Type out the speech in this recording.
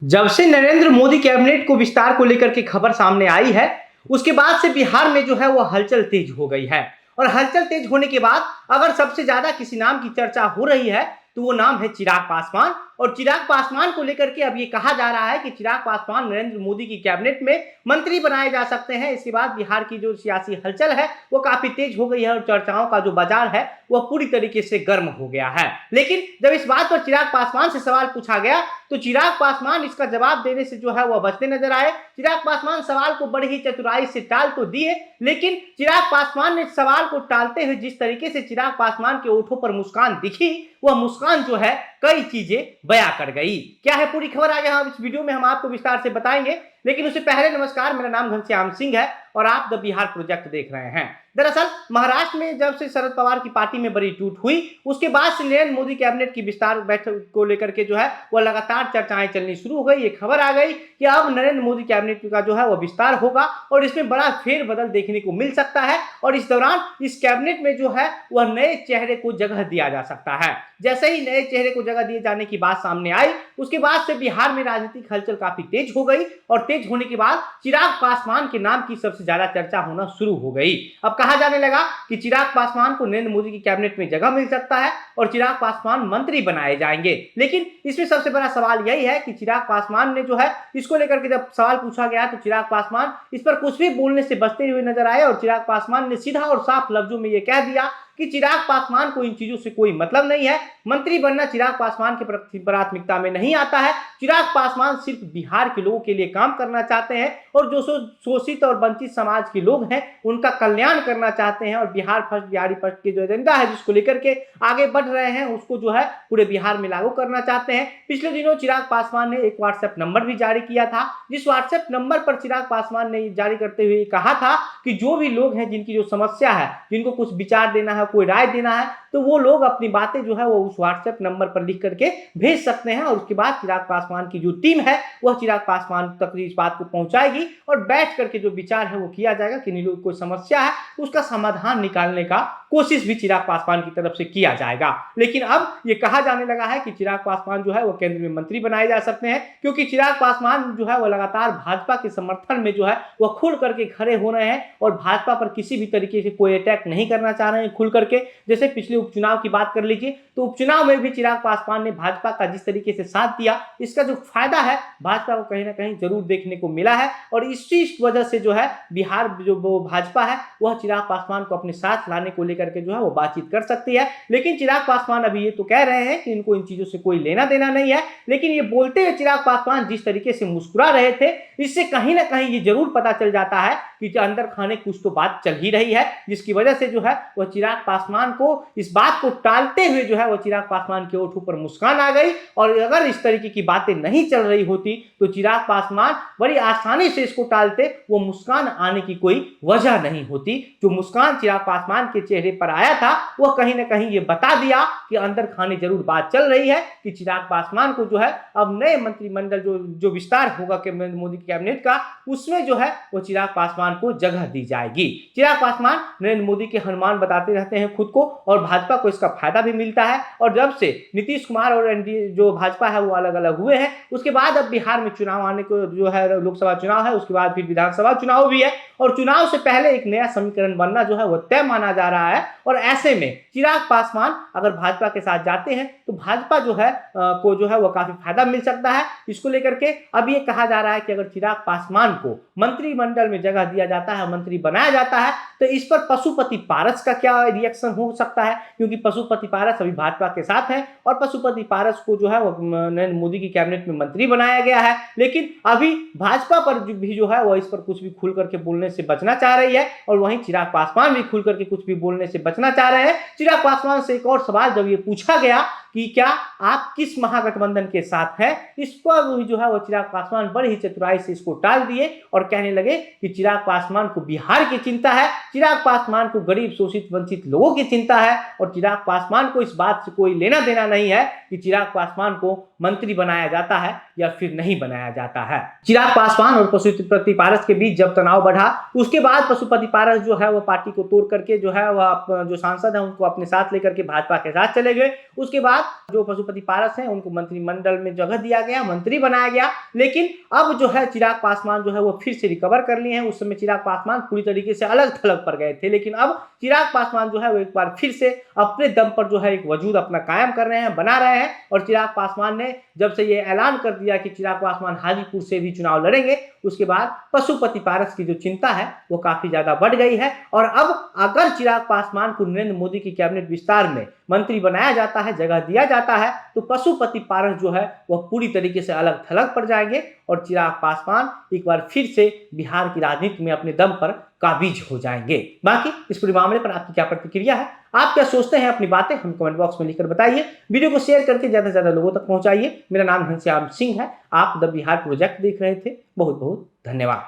जब से नरेंद्र मोदी कैबिनेट को विस्तार को लेकर के खबर सामने आई है, उसके बाद से बिहार में जो है वो हलचल तेज हो गई है। और हलचल तेज होने के बाद अगर सबसे ज्यादा किसी नाम की चर्चा हो रही है तो वो नाम है चिराग पासवान। और चिराग पासवान को लेकर के अब ये कहा जा रहा है कि चिराग पासवान नरेंद्र मोदी की कैबिनेट में मंत्री बनाए जा सकते हैं। इसके बाद बिहार की जो सियासी हलचल है वो काफी तेज हो गई है और चर्चाओं का जो बाजार है वह पूरी तरीके से गर्म हो गया है। लेकिन जब इस बात पर चिराग पासवान से सवाल पूछा गया तो चिराग पासवान इसका जवाब देने से जो है वह बचते नजर आए। चिराग पासवान सवाल को बड़ी ही चतुराई से टाल तो दिए, लेकिन चिराग पासवान ने सवाल को टालते हुए जिस तरीके से चिराग पासवान के ओठों पर मुस्कान दिखी, वह मुस्कान जो है कई चीजें बयां कर गई। क्या है पूरी खबर आगे हम इस वीडियो में हम आपको विस्तार से बताएंगे, लेकिन उससे पहले नमस्कार, मेरा नाम घनश्याम सिंह है और आप द बिहार प्रोजेक्ट देख रहे हैं। दरअसल महाराष्ट्र में जब से शरद पवार की पार्टी में बड़ी टूट हुई, उसके बाद से नरेंद्र मोदी कैबिनेट की विस्तार बैठक को लेकर के जो है वह लगातार चर्चाएं चलनी शुरू हो गई। ये खबर आ गई कि अब नरेंद्र मोदी कैबिनेट का जो है वह विस्तार होगा और इसमें बड़ा फेरबदल देखने को मिल सकता है और इस दौरान इस कैबिनेट में जो है वह नए चेहरे को जगह दिया जा सकता है। जैसे ही नए चेहरे को जगह दिए जाने की बात सामने आई, उसके बाद से बिहार में राजनीतिक हलचल काफी तेज हो गई और तेज होने के बाद चिराग पासवान के नाम की सबसे ज्यादा चर्चा होना शुरू हो गई। अब कहा जाने लगा कि चिराग पासवान को नरेंद्र मोदी की कैबिनेट में जगह मिल सकता है और चिराग पासवान मंत्री बनाए जाएंगे। लेकिन इसमें सबसे बड़ा सवाल यही है कि चिराग पासवान ने जो है इसको लेकर के जब सवाल पूछा गया तो चिराग पासवान इस पर कुछ भी बोलने से बचते हुए नजर आए और चिराग पासवान ने सीधा और साफ लफ्जों में यह कह दिया कि चिराग पासवान को इन चीजों से कोई मतलब नहीं है। मंत्री बनना चिराग पासवान की प्राथमिकता में नहीं आता है। चिराग पासवान सिर्फ बिहार के लोगों के लिए काम करना चाहते हैं और जो शोषित और वंचित समाज के लोग हैं उनका कल्याण करना चाहते हैं और बिहार फर्स्ट, बिहारी फर्स्ट की जो एजेंडा है जिसको लेकर के आगे बढ़ रहे हैं उसको जो है पूरे बिहार में लागू करना चाहते हैं। पिछले दिनों चिराग पासवान ने एक व्हाट्सएप नंबर भी जारी किया था, जिस व्हाट्सएप नंबर पर चिराग पासवान ने जारी करते हुए कहा था कि जो भी लोग हैं जिनकी जो समस्या है, जिनको कुछ विचार देना है, कोई राय देना है, तो वो लोग अपनी बातें जो है वो उस व्हाट्सएप नंबर पर लिख करके भेज सकते हैं और उसके बाद चिराग पासवान की जो टीम है वह चिराग पासवान तक इस बात को पहुंचाएगी और बैठ करके जो विचार है वो किया जाएगा कि इन लोगों को कोई समस्या है उसका समाधान निकालने का कोशिश भी चिराग पासवान की तरफ से किया जाएगा। लेकिन अब ये कहा जाने लगा है कि चिराग पासवान जो है वो केंद्र में मंत्री बनाए जा सकते हैं, क्योंकि चिराग पासवान जो है वो लगातार भाजपा के समर्थन में जो है वह खुल करके खड़े हो रहे हैं और भाजपा पर किसी भी तरीके से कोई अटैक नहीं करना चाह रहे हैं खुल करके। जैसे पिछले उपचुनाव की बात कर लीजिए तो उपचुनाव में भी चिराग पासवान ने भाजपा का जिस तरीके से साथ दिया, इसका जो फायदा है भाजपा को कहीं ना कहीं जरूर देखने को मिला है और इसी वजह से जो है बिहार जो भाजपा है वह चिराग पासवान को अपने साथ लाने को लेकर के जो है वो बातचीत कर सकती है। लेकिन चिराग पासवान अभी ये तो कह रहे हैं कि इनको इन चीजों से कोई लेना देना नहीं है, लेकिन ये बोलते हुए चिराग पासवान जिस तरीके से मुस्कुरा रहे थे इससे कहीं ना कहीं ये जरूर पता चल जाता है कि अंदर खाने कुछ तो बात चल ही रही है, जिसकी वजह से जो है वह चिराग पासवान को इस बात को टालते हुए जो है वह चिराग पासवान के ओठों पर मुस्कान आ गई। और अगर इस तरीके की बातें नहीं चल रही होती तो चिराग पासवान बड़ी आसानी से इसको टालते, वो मुस्कान आने की कोई वजह नहीं होती। जो मुस्कान चिराग पासवान के चेहरे पर आया था वह कहीं ना कहीं ये बता दिया कि अंदर खाने जरूर बात चल रही है कि चिराग पासवान को जो है अब नए मंत्रिमंडल जो विस्तार होगा मोदी कैबिनेट का उसमें जो है वो चिराग पासवान को जगह दी जाएगी। चिराग पासवान नरेंद्र मोदी के हनुमान बताते रहते हैं खुद को और भाजपा को इसका फायदा भी मिलता है। और जब से नीतीश कुमार और एनडीए जो भाजपा है वो अलग अलग हुए हैं उसके बाद अब बिहार में चुनाव आने को जो है लोकसभा चुनाव है, उसके बाद फिर विधानसभा चुनाव भी है और चुनाव से पहले एक नया समीकरण बनना जो है वो तय माना जा रहा है। और ऐसे में चिराग पासवान अगर भाजपा के साथ जाते हैं तो भाजपा जो है को जो है वो काफी फायदा मिल सकता है। इसको लेकर के अब ये कहा जा रहा है कि अगर चिराग पासवान को मंत्रिमंडल में जगह दिया जाता है, मंत्री बनाया जाता है, तो इस पर पशुपति पारस का क्या रिएक्शन हो सकता है, क्योंकि पशुपति पारस अभी भाजपा के साथ है और पशुपति पारस को जो है वो नरेंद्र मोदी की कैबिनेट में मंत्री बनाया गया है। लेकिन अभी भाजपा पर भी जो है वो इस पर कुछ भी खुल करके बोलने से बचना चाह रही है और वहीं चिराग पासवान भी खुल करके कुछ भी बोलने से बचना चाह रहे हैं। चिराग पासवान से एक और सवाल जब ये पूछा गया कि क्या आप किस महागठबंधन के साथ हैं, इस पर भी जो है वो चिराग पासवान बड़ी ही चतुराई से इसको टाल दिए और कहने लगे कि चिराग पासवान को बिहार की चिंता है, चिराग पासवान को गरीब शोषित वंचित लोगों की चिंता है और चिराग पासवान को इस बात से कोई लेना देना नहीं है कि चिराग पासवान को मंत्री बनाया जाता है या फिर नहीं बनाया जाता है। चिराग पासवान और पशुपति पारस के बीच जब तनाव बढ़ा उसके बाद पशुपति पारस जो है वो पार्टी को तोड़ करके जो है वह जो सांसद है उनको अपने साथ लेकर के भाजपा के साथ चले गए। उसके बाद बाद जो पशुपति पारस हैं उनको मंत्रिमंडल में जगह दिया गया, मंत्री बनाया गया। लेकिन अब जो है चिराग पासवान जो है वो फिर से रिकवर कर लिए हैं। उस समय चिराग पासवान पूरी तरीके से अलग-थलग पड़ गए थे, लेकिन अब चिराग पासवान जो है वो एक बार फिर से अपने दम पर जो है एक वजूद अपना कायम कर रहे हैं, बना रहे हैं। और चिराग पासवान ने जब से ये ऐलान कर दिया कि चिराग पासवान हाजीपुर से भी चुनाव लड़ेंगे, उसके बाद पशुपति पारस की जो चिंता है वो काफी ज्यादा बढ़ गई है। और अब अगर चिराग पासवान को नरेंद्र मोदी की कैबिनेट विस्तार में मंत्री बनाया जाता है, जगह दिया जाता है, तो पशुपति पारस जो है वह पूरी तरीके से अलग थलग पड़ जाएंगे और चिराग पासवान एक बार फिर से बिहार की राजनीति में अपने दम पर काबिज हो जाएंगे। बाकी इस पूरे मामले पर आपकी क्या प्रतिक्रिया है, आप क्या सोचते हैं, अपनी बातें हम कमेंट बॉक्स में लिखकर बताइए। वीडियो को शेयर करके ज्यादा से ज्यादा लोगों तक पहुंचाइए। मेरा नाम घनश्याम सिंह है, आप द बिहार प्रोजेक्ट देख रहे थे। बहुत बहुत धन्यवाद।